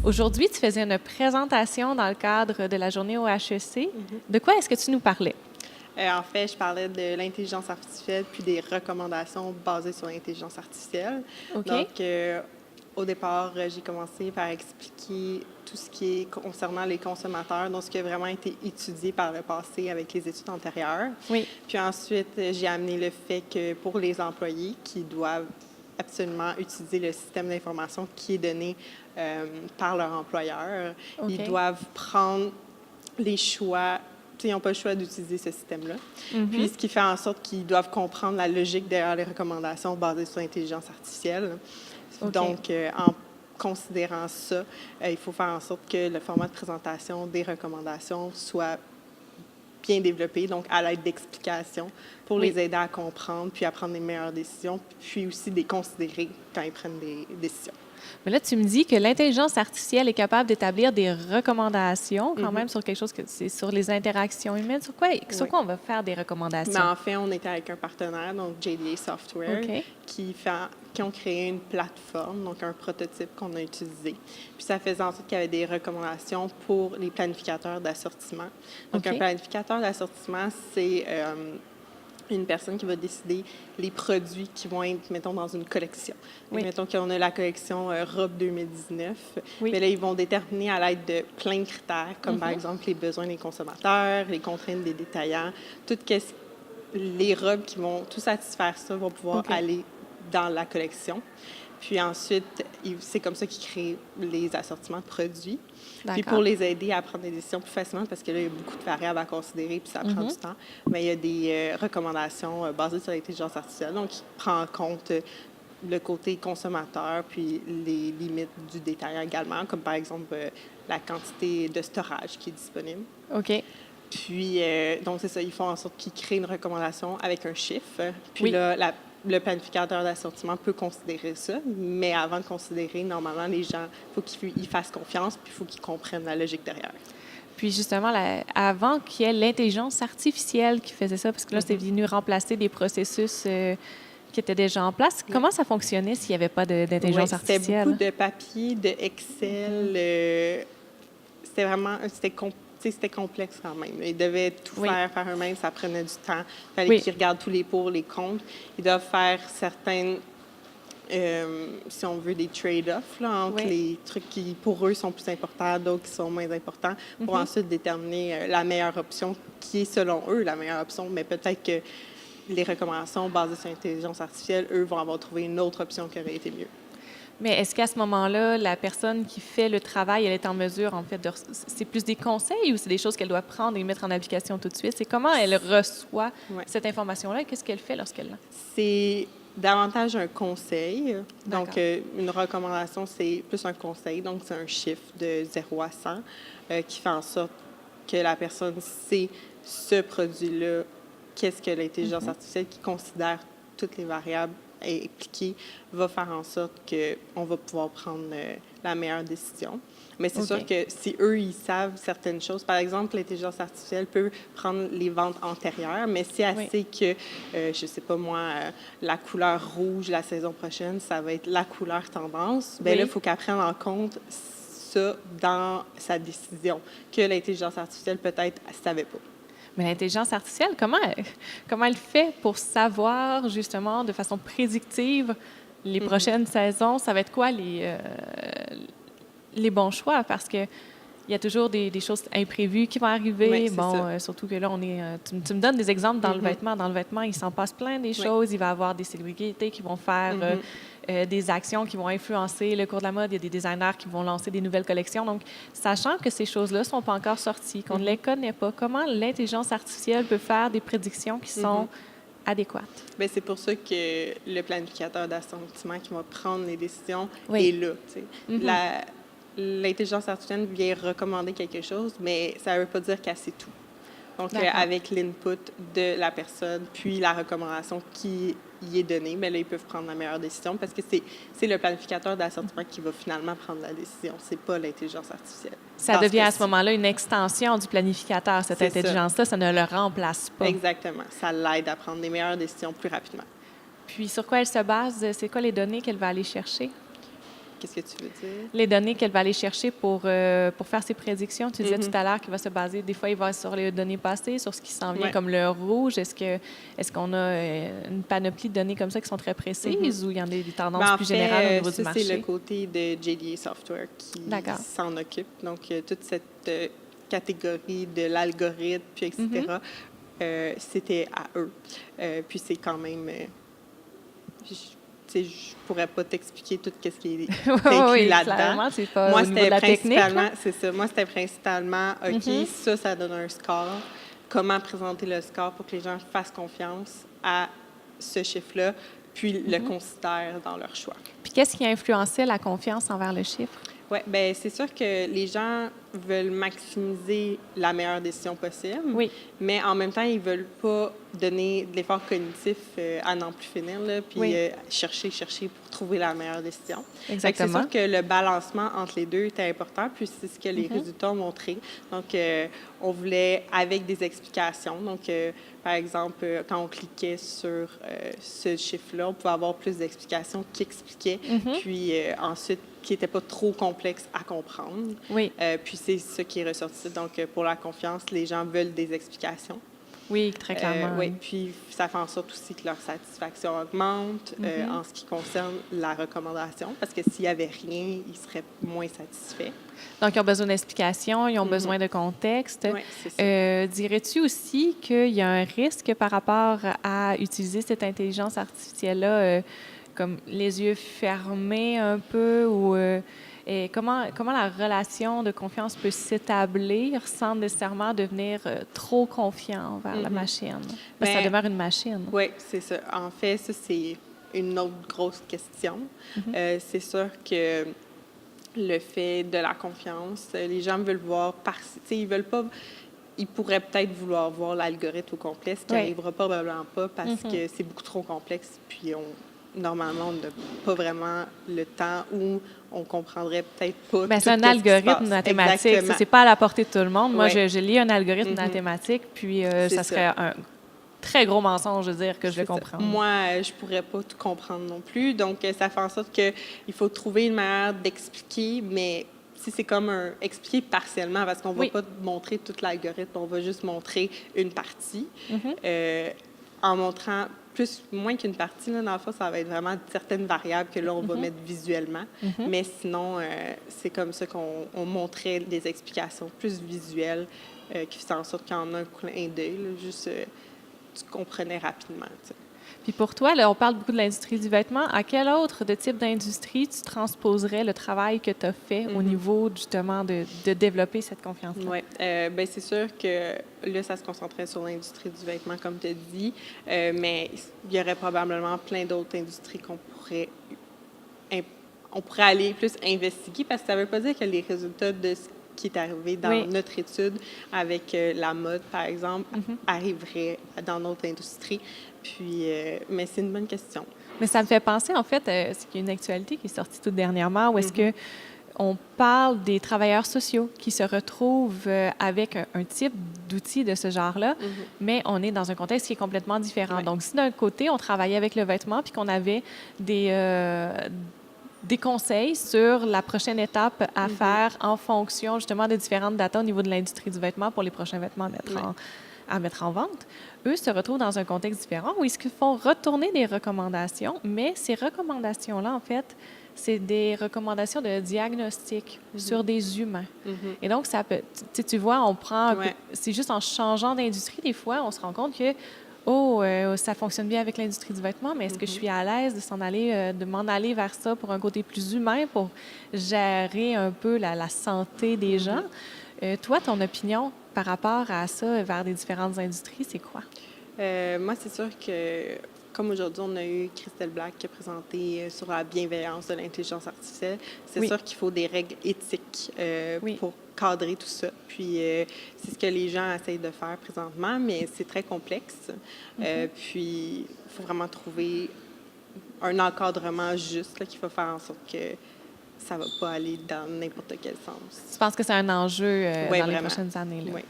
Aujourd'hui, tu faisais une présentation dans le cadre de la journée au HEC. De quoi est-ce que tu nous parlais? En fait, je parlais de l'intelligence artificielle puis des recommandations basées sur l'intelligence artificielle. OK. Donc, au départ, j'ai commencé par expliquer tout ce qui est concernant les consommateurs, donc ce qui a vraiment été étudié par le passé avec les études antérieures. Oui. Puis ensuite, j'ai amené le fait que pour les employés qui doivent absolument utiliser le système d'information qui est donné par leur employeur, OK. ils doivent prendre les choix. Ils n'ont pas le choix d'utiliser ce système-là. Puis, ce qui fait en sorte qu'ils doivent comprendre la logique derrière les recommandations basées sur l'intelligence artificielle. OK. Donc, en considérant ça, il faut faire en sorte que le format de présentation des recommandations soit bien développé, donc à l'aide d'explications pour les aider à comprendre, puis à prendre les meilleures décisions, puis aussi de les considérer quand ils prennent des décisions. Mais là, tu me dis que l'intelligence artificielle est capable d'établir des recommandations quand même sur quelque chose que c'est sur les interactions humaines. Sur quoi on va faire des recommandations? Mais en fait, on était avec un partenaire, donc JDA Software, qui ont créé une plateforme, donc un prototype qu'on a utilisé. Puis ça faisait en sorte qu'il y avait des recommandations pour les planificateurs d'assortiment. Donc un planificateur d'assortiment, c'est une personne qui va décider les produits qui vont être, mettons, dans une collection. Oui. Mettons qu'on a la collection robe 2019. Oui. Mais là, ils vont déterminer à l'aide de plein de critères, comme par exemple les besoins des consommateurs, les contraintes des détaillants, les robes qui vont tout satisfaire ça vont pouvoir aller dans la collection. Puis ensuite, c'est comme ça qu'ils créent les assortiments de produits. Puis pour les aider à prendre des décisions plus facilement, parce que là, il y a beaucoup de variables à considérer, puis ça prend du temps, mais il y a des recommandations basées sur l'intelligence artificielle, donc qui prend en compte le côté consommateur, puis les limites du détaillant également, comme par exemple la quantité de storage qui est disponible. OK. Puis, donc c'est ça, ils font en sorte qu'ils créent une recommandation avec un chiffre. Puis là, le planificateur d'assortiment peut considérer ça, mais avant de considérer, normalement, les gens, il faut qu'ils fassent confiance, puis il faut qu'ils comprennent la logique derrière. Puis justement, avant qu'il y ait l'intelligence artificielle qui faisait ça, parce que là, c'était venu remplacer des processus qui étaient déjà en place. Comment ça fonctionnait s'il n'y avait pas d'intelligence artificielle? C'était beaucoup de papier, de Excel. C'était vraiment... C'était complexe quand même. Ils devaient tout faire eux-mêmes, ça prenait du temps. Il fallait qu'ils regardent tous les pour, les contre. Ils doivent faire certaines, si on veut, des trade-offs entre les trucs qui, pour eux, sont plus importants, d'autres qui sont moins importants, pour ensuite déterminer la meilleure option, qui est, selon eux, la meilleure option. Mais peut-être que les recommandations basées sur l'intelligence artificielle, eux, vont avoir trouvé une autre option qui aurait été mieux. Mais est-ce qu'à ce moment-là, la personne qui fait le travail, elle est en mesure, en fait, c'est plus des conseils ou c'est des choses qu'elle doit prendre et mettre en application tout de suite? C'est comment elle reçoit cette information-là et qu'est-ce qu'elle fait lorsqu'elle l'a? C'est davantage un conseil. Donc, une recommandation, c'est plus un conseil. Donc, c'est un chiffre de 0 à 100 qui fait en sorte que la personne sait ce produit-là, qu'est-ce que l'intelligence artificielle qui considère toutes les variables impliquée va faire en sorte qu'on va pouvoir prendre la meilleure décision. Mais c'est sûr que si eux, ils savent certaines choses, par exemple, l'intelligence artificielle peut prendre les ventes antérieures, mais si elle sait que, je ne sais pas moi, la couleur rouge la saison prochaine, ça va être la couleur tendance, bien là, il faut qu'elle prenne en compte ça dans sa décision, que l'intelligence artificielle, peut-être, elle ne savait pas. Mais l'intelligence artificielle, comment elle fait pour savoir, justement, de façon prédictive, les prochaines saisons? Ça va être quoi les bons choix? Parce qu'il y a toujours des choses imprévues qui vont arriver. Oui, surtout que là, tu me donnes des exemples dans le vêtement. Dans le vêtement, il s'en passe plein des choses. Il va y avoir des célébrités qui vont faire des actions qui vont influencer le cours de la mode. Il y a des designers qui vont lancer des nouvelles collections. Donc, sachant que ces choses-là ne sont pas encore sorties, qu'on ne les connaît pas, comment l'intelligence artificielle peut faire des prédictions qui sont adéquates? Bien, c'est pour ça que le planificateur d'assortiment qui va prendre les décisions est là. L'intelligence artificielle vient recommander quelque chose, mais ça ne veut pas dire qu'elle sait tout. Donc, avec l'input de la personne, puis la recommandation qui y est donnée, bien là, ils peuvent prendre la meilleure décision parce que c'est le planificateur d'assortiment qui va finalement prendre la décision. Ce n'est pas l'intelligence artificielle. Ça devient à ce moment-là une extension du planificateur, cette intelligence-là. Ça ne le remplace pas. Exactement. Ça l'aide à prendre des meilleures décisions plus rapidement. Puis, sur quoi elle se base? C'est quoi les données qu'elle va aller chercher? Qu'est-ce que tu veux dire? Les données qu'elle va aller chercher pour faire ses prédictions. Tu disais tout à l'heure qu'il va se baser, des fois, il va sur les données passées, sur ce qui s'en vient, comme le rouge. Est-ce qu'on a une panoplie de données comme ça qui sont très précises ou il y en a des tendances plus générales au niveau du marché? C'est le côté de JDA Software qui s'en occupe. Donc, toute cette catégorie de l'algorithme, puis etc., c'était à eux. Puis c'est quand même... je pourrais pas t'expliquer tout ce qui est inclus là-dedans. C'est pas au niveau de la technique. C'est ça. Moi, c'était principalement, OK, ça donne un score. Comment présenter le score pour que les gens fassent confiance à ce chiffre-là, puis le considèrent dans leur choix. Puis qu'est-ce qui a influencé la confiance envers le chiffre? Oui, bien, c'est sûr que les gens veulent maximiser la meilleure décision possible, mais en même temps, ils ne veulent pas donner de l'effort cognitif à n'en plus finir, là, puis chercher pour trouver la meilleure décision. Exactement. C'est sûr que le balancement entre les deux était important, puis c'est ce que les résultats ont montré. Donc, on voulait, avec des explications, donc, par exemple, quand on cliquait sur ce chiffre-là, on pouvait avoir plus d'explications qui expliquaient, puis ensuite, qui n'était pas trop complexe à comprendre. Puis c'est ce qui est ressorti. Donc, pour la confiance, les gens veulent des explications. Oui, très clairement. Oui, puis ça fait en sorte aussi que leur satisfaction augmente en ce qui concerne la recommandation, parce que s'il n'y avait rien, ils seraient moins satisfaits. Donc, ils ont besoin d'explications, ils ont besoin de contexte. Oui, c'est ça. Dirais-tu aussi qu'il y a un risque par rapport à utiliser cette intelligence artificielle-là comme les yeux fermés un peu ou et comment la relation de confiance peut s'établir sans nécessairement devenir trop confiant envers la machine? Parce que ça demeure une machine. Oui, c'est ça. En fait, ça, c'est une autre grosse question. C'est sûr que le fait de la confiance, les gens veulent voir ils veulent pas... Ils pourraient peut-être vouloir voir l'algorithme au complet, ce qui n'arrivera probablement pas parce que c'est beaucoup trop complexe, puis normalement, on n'a pas vraiment le temps ou on comprendrait peut-être pas tout c'est un algorithme mathématique. Ce n'est pas à la portée de tout le monde. Moi, je lis un algorithme mathématique, puis ça serait un très gros mensonge de dire que je le comprends. Moi, je ne pourrais pas tout comprendre non plus. Donc, ça fait en sorte qu'il faut trouver une manière d'expliquer, mais si c'est comme expliquer partiellement, parce qu'on ne va pas montrer tout l'algorithme, on va juste montrer une partie. En montrant moins qu'une partie, là, dans le fond, ça va être vraiment certaines variables que là, on va mettre visuellement. Mais sinon, c'est comme ça qu'on montrait des explications plus visuelles qui faisaient en sorte qu'en un clin d'œil, juste tu comprenais rapidement. T'sais. Puis pour toi, là, on parle beaucoup de l'industrie du vêtement. À quel autre type d'industrie tu transposerais le travail que tu as fait au niveau, justement, de développer cette confiance-là? Oui. Bien, c'est sûr que là, ça se concentrait sur l'industrie du vêtement, comme tu as dit, mais il y aurait probablement plein d'autres industries qu'on pourrait aller plus investiguer, parce que ça ne veut pas dire que les résultats de ce qui est arrivé dans notre étude avec la mode, par exemple, arriveraient dans notre industrie. Puis, mais c'est une bonne question. Mais ça me fait penser, en fait, c'est qu'il y a une actualité qui est sortie toute dernièrement, où est-ce que on parle des travailleurs sociaux qui se retrouvent avec un type d'outils de ce genre-là, mais on est dans un contexte qui est complètement différent. Donc, si d'un côté, on travaillait avec le vêtement puis qu'on avait des conseils sur la prochaine étape à faire en fonction, justement, de différentes datas au niveau de l'industrie du vêtement pour les prochains vêtements à mettre en vente, eux se retrouvent dans un contexte différent où ils font retourner des recommandations, mais ces recommandations-là, en fait, c'est des recommandations de diagnostic sur des humains. Et donc, ça peut, tu vois, on prend... C'est juste en changeant d'industrie, des fois, on se rend compte que ça fonctionne bien avec l'industrie du vêtement, mais est-ce que je suis à l'aise de m'en aller vers ça pour un côté plus humain, pour gérer un peu la santé des gens? Toi, ton opinion par rapport à ça, vers les différentes industries, c'est quoi? Moi, c'est sûr que, comme aujourd'hui, on a eu Christelle Black qui a présenté sur la bienveillance de l'intelligence artificielle, c'est sûr qu'il faut des règles éthiques pour cadrer tout ça. Puis, c'est ce que les gens essayent de faire présentement, mais c'est très complexe. Puis, il faut vraiment trouver un encadrement juste là, qui va faire en sorte que ça ne va pas aller dans n'importe quel sens. Tu penses que c'est un enjeu dans les prochaines années? Là? Oui.